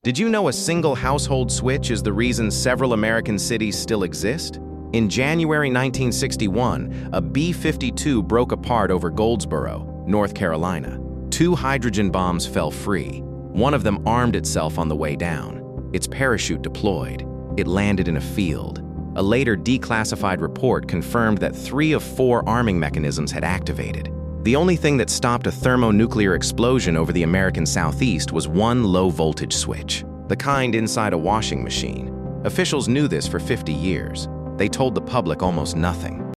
Did you know a single household switch is the reason several American cities still exist? In January 1961, a B-52 broke apart over Goldsboro, North Carolina. 2 hydrogen bombs fell free. One of them armed itself on the way down. Its parachute deployed. It landed in a field. A later declassified report confirmed that 3 of 4 arming mechanisms had activated. The only thing that stopped a thermonuclear explosion over the American Southeast was one low-voltage switch, the kind inside a washing machine. Officials knew this for 50 years. They told the public almost nothing.